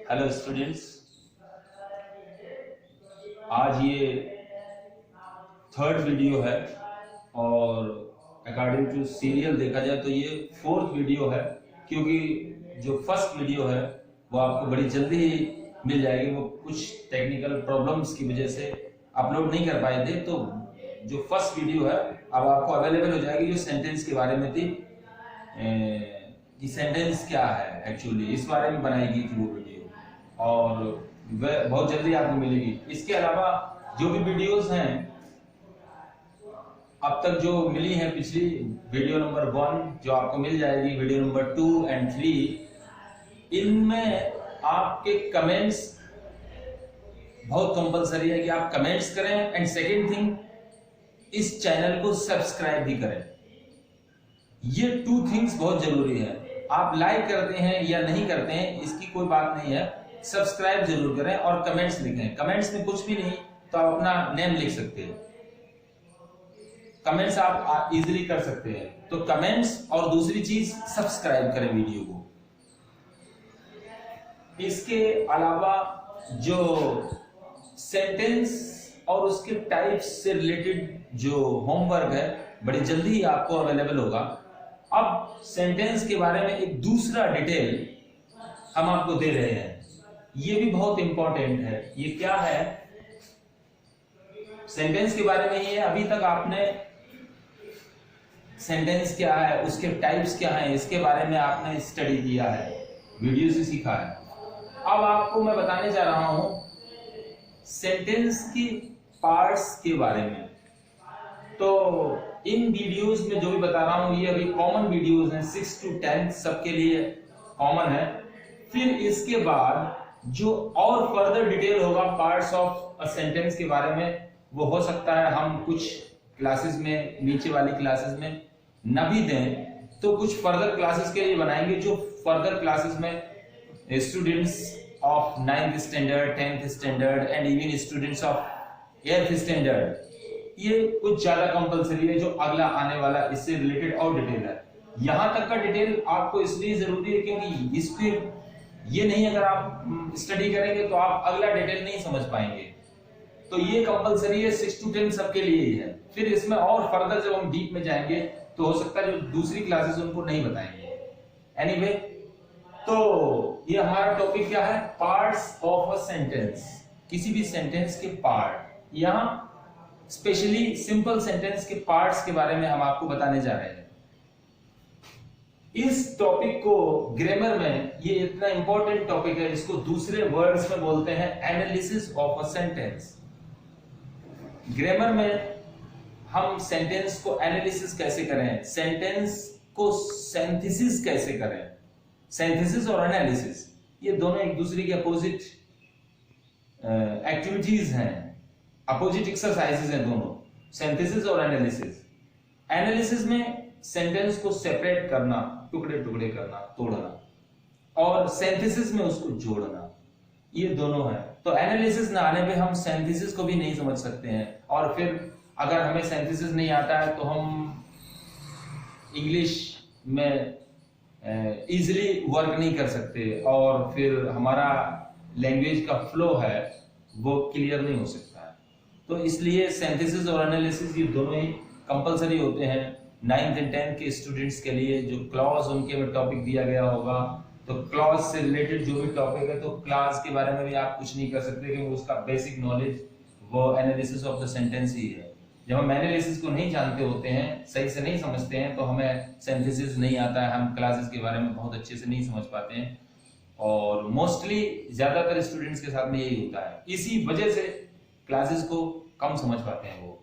Hello students, आज ये third video है और अकॉर्डिंग टू सीरियल देखा जाए तो ये फोर्थ वीडियो है, क्योंकि जो फर्स्ट वीडियो है वो आपको बड़ी जल्दी ही मिल जाएगी। वो कुछ टेक्निकल प्रॉब्लम्स की वजह से अपलोड नहीं कर पाए थे, तो जो फर्स्ट वीडियो है अब आपको अवेलेबल हो जाएगी, जो सेंटेंस के बारे में थी कि सेंटेंस क्या है एक्चुअली, इस बारे में बनाई गई थी वो वीडियो और वह बहुत जल्दी आपको मिलेगी। इसके अलावा जो भी वीडियोस हैं अब तक जो मिली हैं, पिछली वीडियो नंबर 1 जो आपको मिल जाएगी, वीडियो नंबर 2 एंड 3, इनमें आपके कमेंट्स बहुत कंपलसरी है कि आप कमेंट्स करें एंड सेकेंड थिंग, इस चैनल को सब्सक्राइब भी करें। ये 2 थिंग्स बहुत जरूरी है। आप लाइक करते हैं या नहीं करते हैं इसकी कोई बात नहीं है, सब्सक्राइब जरूर करें और कमेंट्स लिखें। कमेंट्स में कुछ भी नहीं तो आप अपना नेम लिख सकते हैं, कमेंट्स आप इजीली कर सकते हैं। तो कमेंट्स और दूसरी चीज सब्सक्राइब करें वीडियो को। इसके अलावा जो सेंटेंस और उसके टाइप्स से रिलेटेड जो होमवर्क है बड़ी जल्दी ही आपको अवेलेबल होगा। अब सेंटेंस के बारे में एक दूसरा डिटेल हम आपको दे रहे हैं, ये भी बहुत इंपॉर्टेंट है। ये क्या है? सेंटेंस के बारे में ही है। अभी तक आपने सेंटेंस क्या है, उसके टाइप्स क्या है, इसके बारे में आपने स्टडी किया है, वीडियो से सीखा है। अब आपको मैं बताने जा रहा हूं सेंटेंस की पार्ट्स के बारे में। तो इन वीडियोस में जो भी बता रहा हूं ये अभी कॉमन वीडियोस हैं, 6 to 10 सबके लिए कॉमन है। फिर इसके बाद जो और फर्दर डिटेल होगा पार्ट्स ऑफ अ सेंटेंस के बारे में, वो हो सकता है हम कुछ क्लासेस में, नीचे वाली क्लासेस में न भी दें, तो कुछ फर्दर क्लासेस के लिए बनाएंगे, जो फर्दर क्लासेस में students of 9th standard, 10th standard and even students of 8th standard, ये कुछ ज्यादा कंपलसरी है। जो अगला आने वाला इससे रिलेटेड और डिटेल है। यहां तक का डिटेल आपको इसलिए जरूरी है क्योंकि इस पे ये नहीं, अगर आप स्टडी करेंगे तो आप अगला डिटेल नहीं समझ पाएंगे। तो ये कंपलसरी है, 6 to 10 सबके लिए ही है। फिर इसमें और फर्दर जब हम डीप में जाएंगे तो हो सकता है जो दूसरी क्लासेस उनको नहीं बताएंगे। एनीवे, तो ये हमारा टॉपिक क्या है? Parts of a sentence. किसी भी सेंटेंस के पार्ट, यहां स्पेशली सिंपल सेंटेंस के पार्ट्स के बारे में हम आपको बताने जा रहे हैं। इस टॉपिक को ग्रामर में, ये इतना इंपॉर्टेंट टॉपिक है, इसको दूसरे वर्ड्स में बोलते हैं analysis of a sentence. Grammar में हम सेंटेंस को एनालिसिस कैसे करें, सेंटेंस को सिंथेसिस कैसे करें। सिंथेसिस और एनालिसिस ये दोनों एक दूसरे के अपोजिट एक्टिविटीज हैं, अपोजिट एक्सरसाइजेज हैं दोनों, सिंथेसिस और एनालिसिस। एनालिसिस में सेंटेंस को सेपरेट करना, टुकड़े टुकड़े करना, तोड़ना, और सिंथेसिस में उसको जोड़ना, ये दोनों है। तो एनालिसिस ना आने पे हम सिंथेसिस को भी नहीं समझ सकते हैं, और फिर अगर हमें सिंथेसिस नहीं आता है तो हम इंग्लिश में इजीली वर्क नहीं कर सकते, और फिर हमारा लैंग्वेज का फ्लो है वो क्लियर नहीं हो सकता है। तो इसलिए सिंथेसिस और एनालिसिस ये दोनों ही कंपलसरी होते हैं 9th and 10th के स्टूडेंट्स के लिए। जो क्लॉज उनके में टॉपिक दिया गया होगा, तो क्लॉज से रिलेटेड जो भी टॉपिक है, तो क्लॉज के बारे में भी आप कुछ नहीं कर सकते क्योंकि उसका बेसिक नॉलेज वो एनालिसिस ऑफ द सेंटेंस ही है। जब हम एनालिसिस को नहीं जानते होते हैं, सही से नहीं समझते हैं, तो हमें सिंथेसिस नहीं आता है, हम क्लासेस के बारे में बहुत अच्छे से नहीं समझ पाते हैं, और मोस्टली ज्यादातर स्टूडेंट्स के साथ में यही होता है। इसी वजह से क्लासेस को कम समझ पाते हैं वो।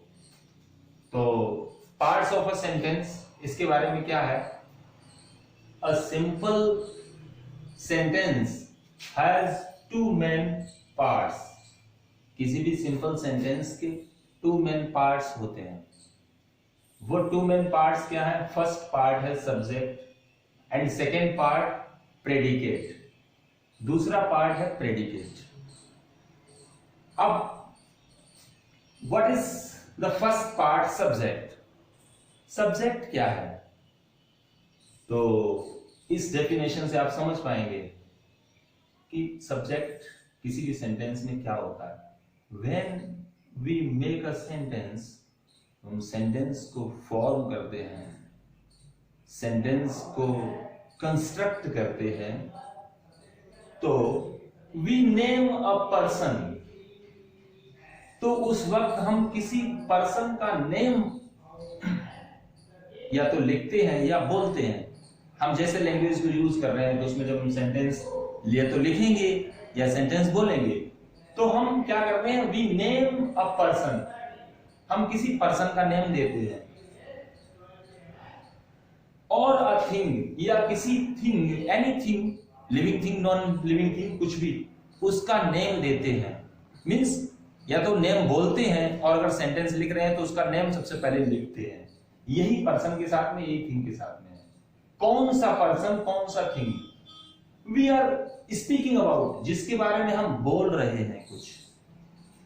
तो पार्ट्स ऑफ अ सेंटेंस, इसके बारे में क्या है? A simple sentence has 2 main parts. किसी भी सिंपल सेंटेंस के 2 मेन पार्ट्स होते हैं। वो 2 मेन पार्ट्स क्या है? फर्स्ट पार्ट है subject and second part predicate, दूसरा पार्ट है प्रेडिकेट। अब what is the first part? Subject. Subject क्या है? तो इस डेफिनेशन से आप समझ पाएंगे कि सब्जेक्ट किसी भी सेंटेंस में क्या होता है। When we make a sentence, हम सेंटेंस को फॉर्म करते हैं, सेंटेंस को कंस्ट्रक्ट करते हैं, तो वी नेम अ पर्सन, तो उस वक्त हम किसी पर्सन का नेम या तो लिखते हैं या बोलते हैं। हम जैसे लैंग्वेज को यूज कर रहे हैं तो उसमें जब हम सेंटेंस या तो लिखेंगे या सेंटेंस बोलेंगे, तो हम क्या करते हैं, वी नेम अ पर्सन, हम किसी पर्सन का नेम देते हैं, और अ थिंग या किसी thing, anything, living thing, non living thing, कुछ भी, उसका नेम देते हैं। मीन्स या तो नेम बोलते हैं, और अगर सेंटेंस लिख रहे हैं तो उसका नेम सबसे पहले लिखते हैं। यही पर्सन के साथ में, यही थिंग के साथ में है। कौन सा पर्सन, कौन सा thing we are speaking about, जिसके बारे में हम बोल रहे हैं कुछ,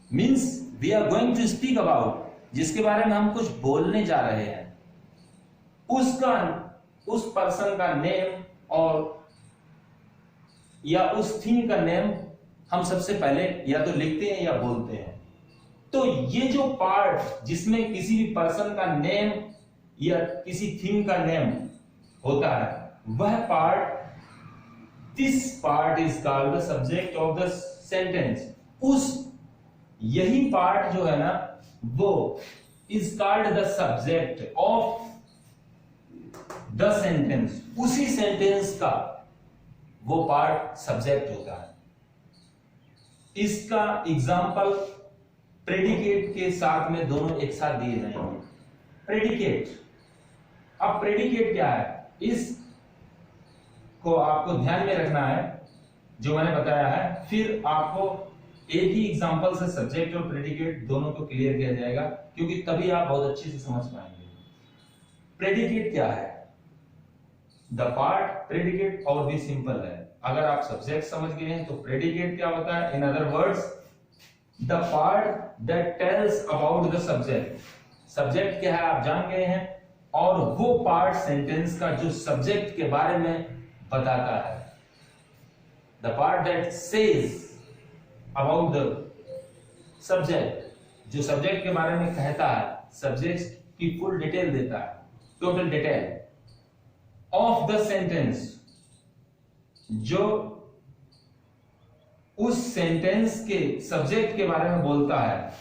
means we are going to speak about, जिसके बारे में हम कुछ बोलने जा रहे हैं, उसका, उस पर्सन का नेम और या उस थिंग का नेम हम सबसे पहले या तो लिखते हैं या बोलते हैं। तो ये जो पार्ट जिसमें किसी भी पर्सन का नेम या किसी थिंग का नेम होता है, वह part, this part is called the subject of the sentence. उस यही पार्ट जो है ना, वो is called the subject of the sentence. उसी सेंटेंस का वो पार्ट सब्जेक्ट होता है। इसका एग्जाम्पल प्रेडिकेट के साथ में दोनों एक साथ दिए जाएंगे। प्रेडिकेट, अब प्रेडिकेट क्या है, इस को आपको ध्यान में रखना है जो मैंने बताया है, फिर आपको एक ही एग्जाम्पल से सब्जेक्ट और प्रेडिकेट दोनों को क्लियर किया जाएगा, क्योंकि तभी आप बहुत अच्छे से समझ पाएंगे। प्रेडिकेट क्या है, द पार्ट प्रेडिकेट और भी सिंपल है। अगर आप सब्जेक्ट समझ गए हैं तो प्रेडिकेट क्या होता है, in other words the part that tells about the subject. Subject क्या है आप जान गए हैं, और वो पार्ट सेंटेंस का जो सब्जेक्ट के बारे में बताता है। The part that says about the subject, जो सब्जेक्ट के बारे में कहता है, सब्जेक्ट की फुल डिटेल देता है, total detail of the sentence, जो उस सेंटेंस के सब्जेक्ट के बारे में बोलता है।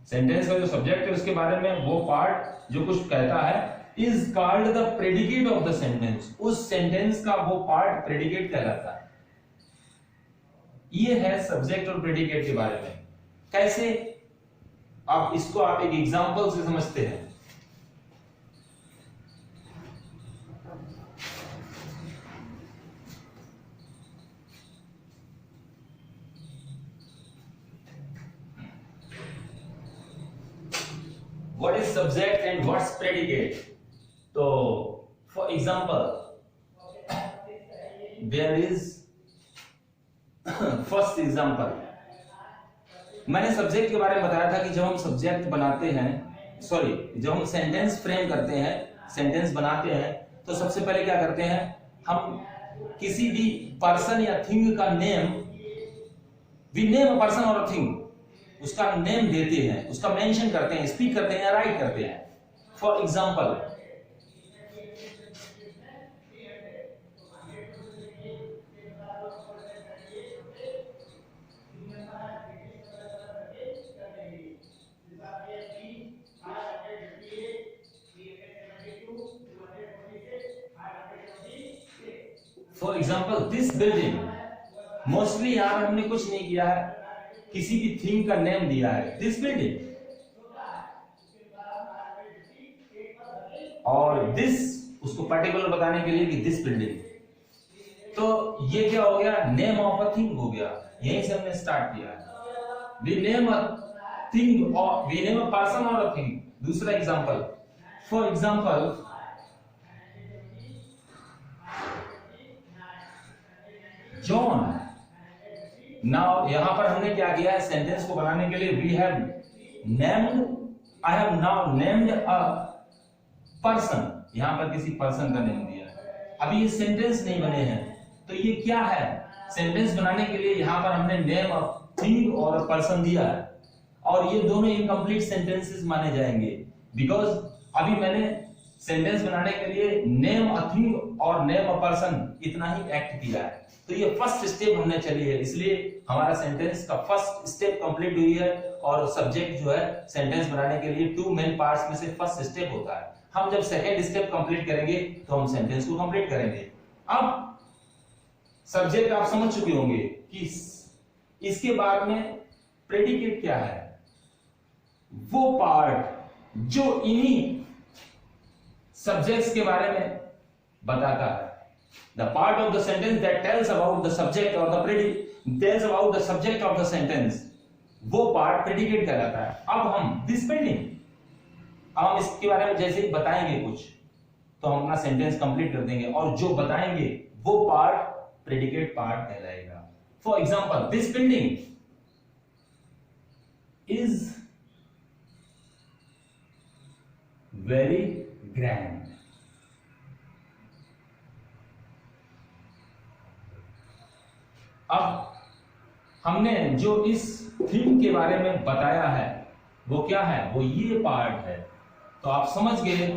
सेंटेंस का जो सब्जेक्ट है उसके बारे में वो पार्ट जो कुछ कहता है, is called the predicate of the sentence. उस सेंटेंस का वो पार्ट प्रेडिकेट कहलाता है। ये है सब्जेक्ट और प्रेडिकेट के बारे में। कैसे, आप इसको आप एक एग्जांपल से समझते हैं। What is subject and what's predicate? So, for example, there is first example. मैंने सब्जेक्ट के बारे में बताया था कि जब हम सब्जेक्ट बनाते हैं, जब हम सेंटेंस फ्रेम करते हैं, सेंटेंस बनाते हैं, तो सबसे पहले क्या करते हैं, हम किसी भी पर्सन या थिंग का name, we name a person और अ थिंग, उसका नेम देते हैं, उसका मेंशन करते हैं, स्पीक करते हैं या राइट करते हैं। For example, this building, mostly यहां हमने कुछ नहीं किया है, किसी भी थिंग का नेम दिया है, दिस बिल्डिंग, और दिस उसको पर्टिकुलर बताने के लिए कि दिस बिल्डिंग। तो ये क्या हो गया, नेम ऑफ अ थिंग हो गया। यहीं से हमने स्टार्ट किया। वी नेम अ थिंग और वी नेम अ पर्सन और अ थिंग। दूसरा example, for example, John. Now यहां पर हमने क्या किया है, सेंटेंस को बनाने के लिए we have named, I have now named a person. यहां पर किसी पर्सन का नेम दिया है। अभी ये सेंटेंस नहीं बने हैं, तो ये क्या है, सेंटेंस बनाने के लिए यहाँ पर हमने नेम ऑफ थिंग और पर्सन दिया है, और ये दोनों इनकम्प्लीट सेंटेंसेस माने जाएंगे, बिकॉज अभी मैंने सेंटेंस बनाने के लिए नेम अ थिंग और नेम अ पर्सन इतना ही एक्ट किया है। तो ये फर्स्ट स्टेप हमने चली है, इसलिए हमारा सेंटेंस का फर्स्ट स्टेप कंप्लीट हुई है। और सब्जेक्ट जो है सेंटेंस बनाने के लिए 2 मेन पार्ट्स में से फर्स्ट स्टेप होता है। हम जब सेकंड स्टेप कंप्लीट करेंगे तो हम सेंटेंस को कंप्लीट करेंगे। अब सब्जेक्ट आप समझ चुके होंगे कि इसके बाद में प्रेडिकेट क्या है, वो पार्ट जो इन्हीं सब्जेक्ट्स के बारे में बताता है। The part of the sentence that tells about the subject or tells about the subject of the sentence, वो पार्ट प्रेडिकेट कहलाता है। अब हम दिस बिल्डिंग, अब हम इसके बारे में जैसे ही बताएंगे कुछ तो हम अपना सेंटेंस कंप्लीट कर देंगे, और जो बताएंगे वो पार्ट प्रेडिकेट पार्ट कहलाएगा। For example, this building is very grand. अब हमने जो इस थीम के बारे में बताया है वो क्या है, वो ये पार्ट है। तो आप समझ गए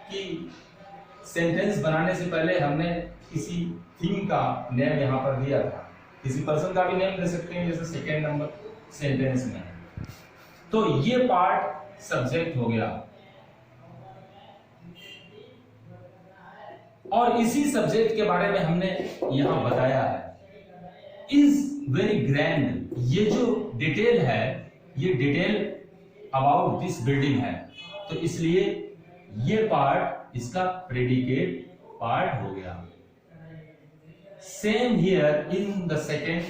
कि सेंटेंस बनाने से पहले हमने किसी थीम का नेम यहां पर दिया था, किसी पर्सन का भी नेम दे सकते हैं जैसे सेकेंड नंबर सेंटेंस में। तो ये पार्ट सब्जेक्ट हो गया, और इसी सब्जेक्ट के बारे में हमने यहां बताया है, इज वेरी ग्रैंड। ये जो डिटेल है ये डिटेल अबाउट दिस बिल्डिंग है, तो इसलिए ये पार्ट इसका प्रेडिकेट पार्ट हो गया। Same here in the second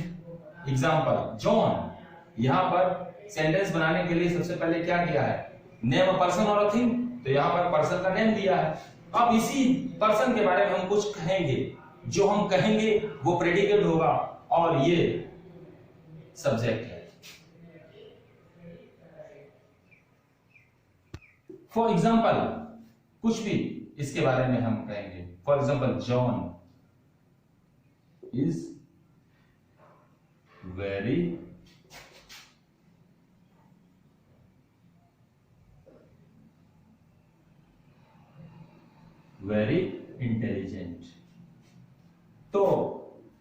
example, John. यहां पर सेंटेंस बनाने के लिए सबसे पहले क्या किया है, नेम अ पर्सन और अ थिंग, तो यहां पर पर्सन का नेम दिया है। अब इसी पर्सन के बारे में हम कुछ कहेंगे, जो हम कहेंगे वो प्रेडिकेट होगा और ये सब्जेक्ट है। फॉर एग्जाम्पल, कुछ भी इसके बारे में हम कहेंगे। For example, John is very intelligent. तो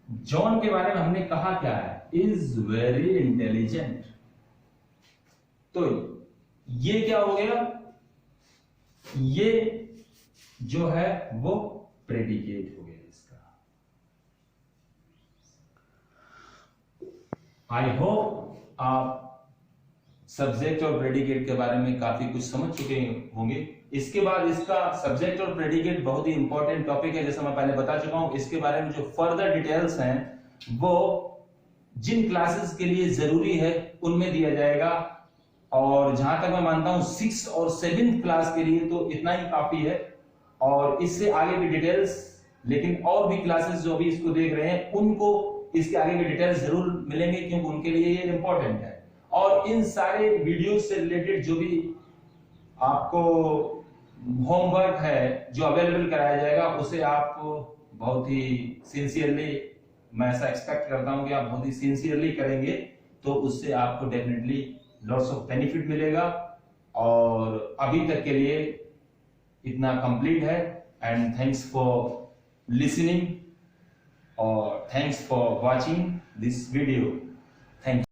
जॉन के बारे में हमने कहा क्या है, इज वेरी इंटेलिजेंट। तो ये क्या हो गया, ये जो है वो प्रेडिकेट हो गया इसका। आई होप आप सब्जेक्ट और प्रेडिकेट के बारे में काफी कुछ समझ चुके होंगे। इसके बाद इसका सब्जेक्ट और प्रेडिकेट बहुत ही इंपॉर्टेंट टॉपिक है, जैसा मैं पहले बता चुका हूं। इसके बारे में जो फर्दर डिटेल्स हैं वो जिन क्लासेस के लिए जरूरी है उनमें दिया जाएगा, और जहां तक मैं मानता हूं 6th और 7th क्लास के लिए तो इतना ही काफी है, और इससे आगे की डिटेल्स, लेकिन और भी क्लासेस जो भी इसको देख रहे हैं उनको इसके आगे की डिटेल्स जरूर मिलेंगे, क्योंकि उनके लिए ये इंपॉर्टेंट है। और इन सारे वीडियो से रिलेटेड जो भी आपको होमवर्क है जो अवेलेबल कराया जाएगा, उसे आप बहुत ही सिंसियरली, मैं ऐसा एक्सपेक्ट करता हूं कि आप बहुत ही सिंसियरली करेंगे, तो उससे आपको डेफिनेटली लॉट्स ऑफ बेनिफिट मिलेगा। और अभी तक के लिए इतना कंप्लीट है, एंड थैंक्स फॉर लिसनिंग और thanks for watching this video. Thank you.